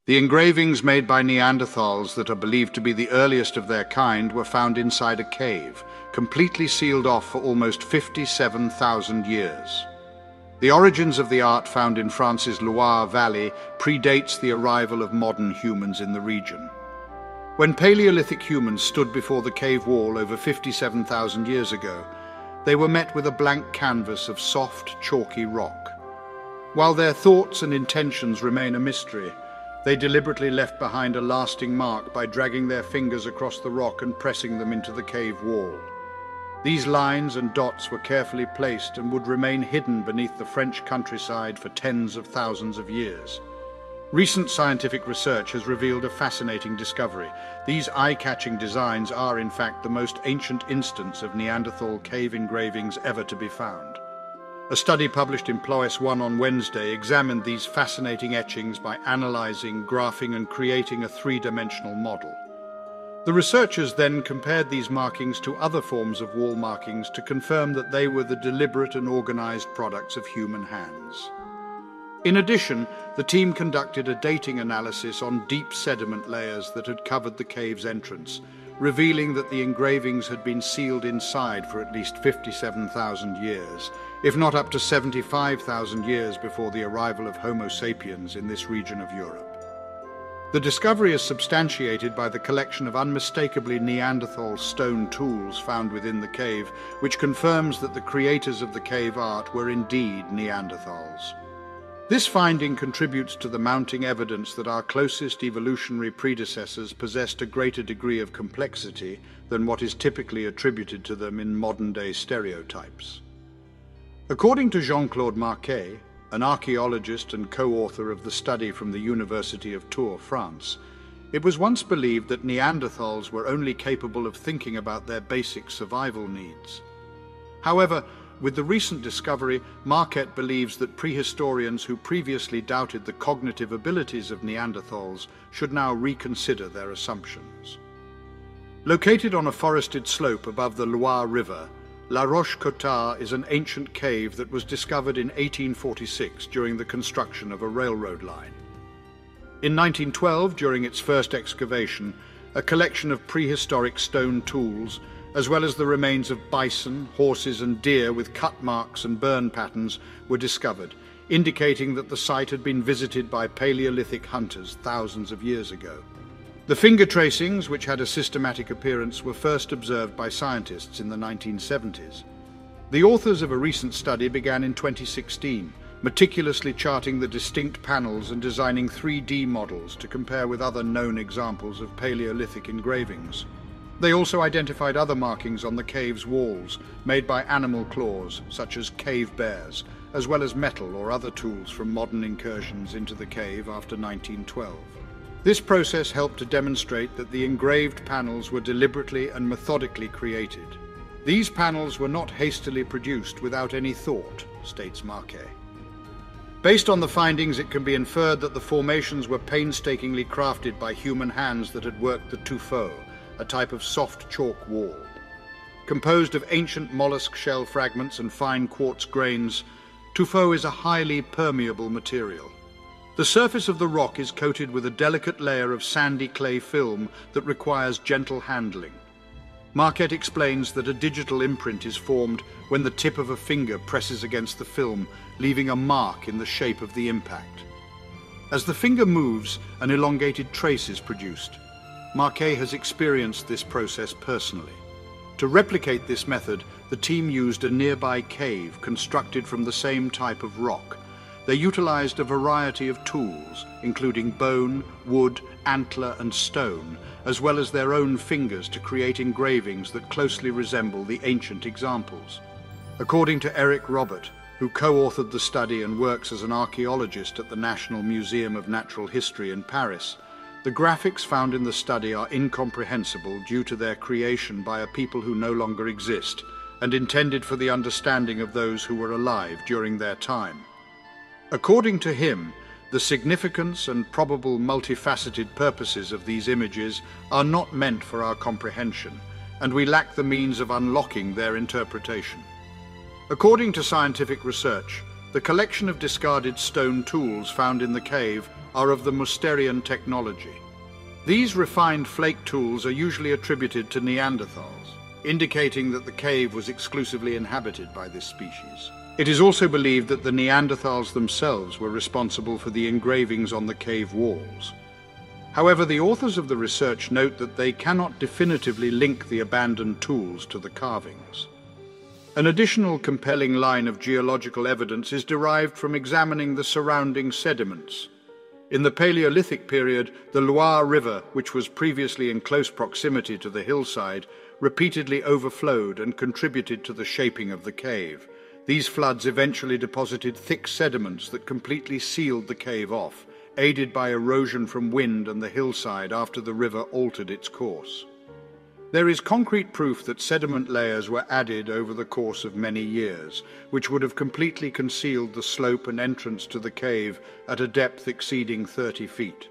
The engravings made by Neanderthals that are believed to be the earliest of their kind were found inside a cave, completely sealed off for almost 57,000 years. The origins of the art found in France's Loire Valley predates the arrival of modern humans in the region. When Paleolithic humans stood before the cave wall over 57,000 years ago, they were met with a blank canvas of soft, chalky rock. While their thoughts and intentions remain a mystery, they deliberately left behind a lasting mark by dragging their fingers across the rock and pressing them into the cave wall. These lines and dots were carefully placed and would remain hidden beneath the French countryside for tens of thousands of years. Recent scientific research has revealed a fascinating discovery. These eye-catching designs are, in fact, the most ancient instance of Neanderthal cave engravings ever to be found. A study published in PLOS One on Wednesday examined these fascinating etchings by analyzing, graphing, and creating a three-dimensional model. The researchers then compared these markings to other forms of wall markings to confirm that they were the deliberate and organized products of human hands. In addition, the team conducted a dating analysis on deep sediment layers that had covered the cave's entrance, revealing that the engravings had been sealed inside for at least 57,000 years, if not up to 75,000 years before the arrival of Homo sapiens in this region of Europe. The discovery is substantiated by the collection of unmistakably Neanderthal stone tools found within the cave, which confirms that the creators of the cave art were indeed Neanderthals. This finding contributes to the mounting evidence that our closest evolutionary predecessors possessed a greater degree of complexity than what is typically attributed to them in modern-day stereotypes. According to Jean-Claude Marquet, an archaeologist and co-author of the study from the University of Tours, France, it was once believed that Neanderthals were only capable of thinking about their basic survival needs. However, with the recent discovery, Marquet believes that prehistorians who previously doubted the cognitive abilities of Neanderthals should now reconsider their assumptions. Located on a forested slope above the Loire River, La Roche-Cotard is an ancient cave that was discovered in 1846 during the construction of a railroad line. In 1912, during its first excavation, a collection of prehistoric stone tools, as well as the remains of bison, horses and deer with cut marks and burn patterns, were discovered, indicating that the site had been visited by Paleolithic hunters thousands of years ago. The finger tracings, which had a systematic appearance, were first observed by scientists in the 1970s. The authors of a recent study began in 2016, meticulously charting the distinct panels and designing 3D models to compare with other known examples of Paleolithic engravings. They also identified other markings on the cave's walls, made by animal claws, such as cave bears, as well as metal or other tools from modern incursions into the cave after 1912. This process helped to demonstrate that the engraved panels were deliberately and methodically created. These panels were not hastily produced without any thought, states Marquet. Based on the findings, it can be inferred that the formations were painstakingly crafted by human hands that had worked the tuffeau, a type of soft chalk wall. Composed of ancient mollusk shell fragments and fine quartz grains, tuffeau is a highly permeable material. The surface of the rock is coated with a delicate layer of sandy clay film that requires gentle handling. Marquet explains that a digital imprint is formed when the tip of a finger presses against the film, leaving a mark in the shape of the impact. As the finger moves, an elongated trace is produced. Marquet has experienced this process personally. To replicate this method, the team used a nearby cave constructed from the same type of rock. They utilized a variety of tools, including bone, wood, antler, and stone, as well as their own fingers to create engravings that closely resemble the ancient examples. According to Eric Robert, who co-authored the study and works as an archaeologist at the National Museum of Natural History in Paris, the graphics found in the study are incomprehensible due to their creation by a people who no longer exist and intended for the understanding of those who were alive during their time. According to him, the significance and probable multifaceted purposes of these images are not meant for our comprehension, and we lack the means of unlocking their interpretation. According to scientific research, the collection of discarded stone tools found in the cave are of the Mousterian technology. These refined flake tools are usually attributed to Neanderthals, indicating that the cave was exclusively inhabited by this species. It is also believed that the Neanderthals themselves were responsible for the engravings on the cave walls. However, the authors of the research note that they cannot definitively link the abandoned tools to the carvings. An additional compelling line of geological evidence is derived from examining the surrounding sediments. In the Paleolithic period, the Loire River, which was previously in close proximity to the hillside, repeatedly overflowed and contributed to the shaping of the cave. These floods eventually deposited thick sediments that completely sealed the cave off, aided by erosion from wind and the hillside after the river altered its course. There is concrete proof that sediment layers were added over the course of many years, which would have completely concealed the slope and entrance to the cave at a depth exceeding 30 feet.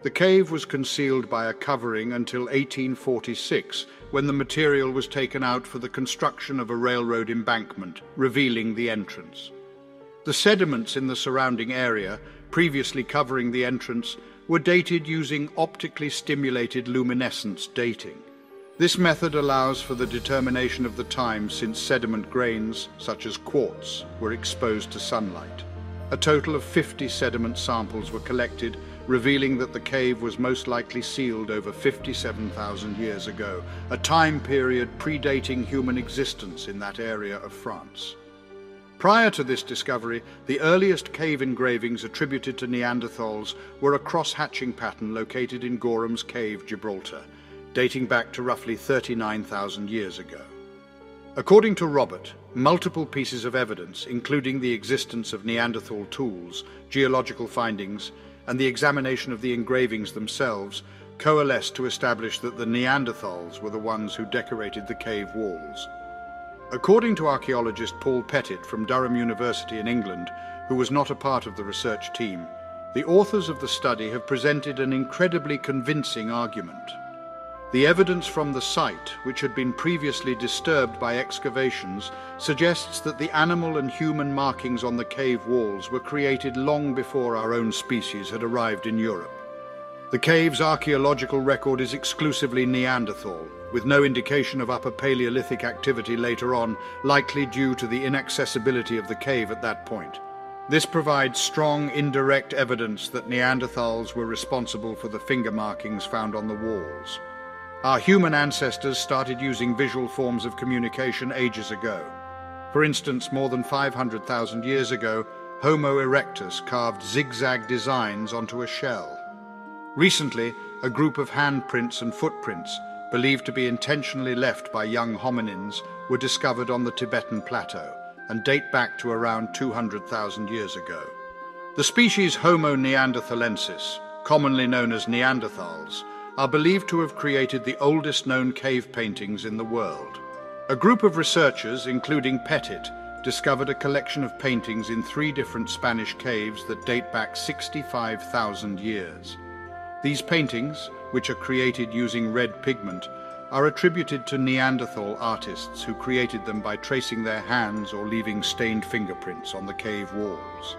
The cave was concealed by a covering until 1846, when the material was taken out for the construction of a railroad embankment, revealing the entrance. The sediments in the surrounding area, previously covering the entrance, were dated using optically stimulated luminescence dating. This method allows for the determination of the time since sediment grains, such as quartz, were exposed to sunlight. A total of 50 sediment samples were collected, revealing that the cave was most likely sealed over 57,000 years ago, a time period predating human existence in that area of France. Prior to this discovery, the earliest cave engravings attributed to Neanderthals were a cross-hatching pattern located in Gorham's Cave, Gibraltar, dating back to roughly 39,000 years ago. According to Robert, multiple pieces of evidence, including the existence of Neanderthal tools, geological findings, and the examination of the engravings themselves, coalesced to establish that the Neanderthals were the ones who decorated the cave walls. According to archaeologist Paul Pettit from Durham University in England, who was not a part of the research team, the authors of the study have presented an incredibly convincing argument. The evidence from the site, which had been previously disturbed by excavations, suggests that the animal and human markings on the cave walls were created long before our own species had arrived in Europe. The cave's archaeological record is exclusively Neanderthal, with no indication of Upper Paleolithic activity later on, likely due to the inaccessibility of the cave at that point. This provides strong indirect evidence that Neanderthals were responsible for the finger markings found on the walls. Our human ancestors started using visual forms of communication ages ago. For instance, more than 500,000 years ago, Homo erectus carved zigzag designs onto a shell. Recently, a group of handprints and footprints, believed to be intentionally left by young hominins, were discovered on the Tibetan plateau and date back to around 200,000 years ago. The species Homo neanderthalensis, commonly known as Neanderthals, are believed to have created the oldest known cave paintings in the world. A group of researchers, including Pettit, discovered a collection of paintings in 3 different Spanish caves that date back 65,000 years. These paintings, which are created using red pigment, are attributed to Neanderthal artists who created them by tracing their hands or leaving stained fingerprints on the cave walls.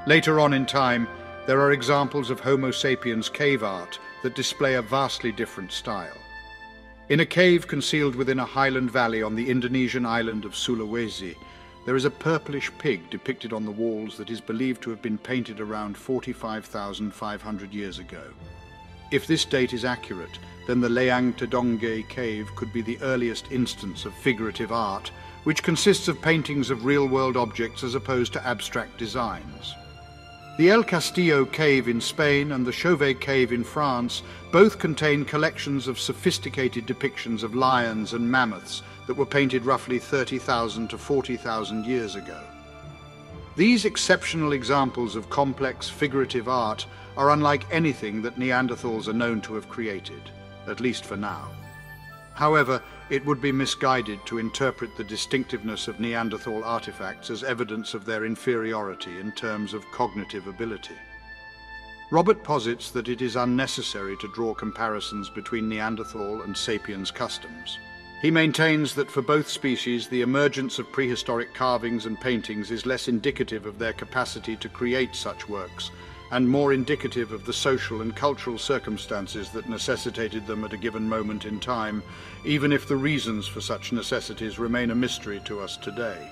Later on in time, there are examples of Homo sapiens cave art that display a vastly different style. In a cave concealed within a highland valley on the Indonesian island of Sulawesi, there is a purplish pig depicted on the walls that is believed to have been painted around 45,500 years ago. If this date is accurate, then the Leang Tedongge cave could be the earliest instance of figurative art, which consists of paintings of real-world objects as opposed to abstract designs. The El Castillo cave in Spain and the Chauvet cave in France both contain collections of sophisticated depictions of lions and mammoths that were painted roughly 30,000 to 40,000 years ago. These exceptional examples of complex figurative art are unlike anything that Neanderthals are known to have created, at least for now. However, it would be misguided to interpret the distinctiveness of Neanderthal artifacts as evidence of their inferiority in terms of cognitive ability. Robert posits that it is unnecessary to draw comparisons between Neanderthal and sapiens customs. He maintains that for both species, the emergence of prehistoric carvings and paintings is less indicative of their capacity to create such works and more indicative of the social and cultural circumstances that necessitated them at a given moment in time, even if the reasons for such necessities remain a mystery to us today.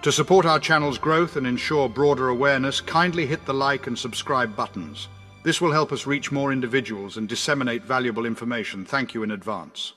To support our channel's growth and ensure broader awareness, kindly hit the like and subscribe buttons. This will help us reach more individuals and disseminate valuable information. Thank you in advance.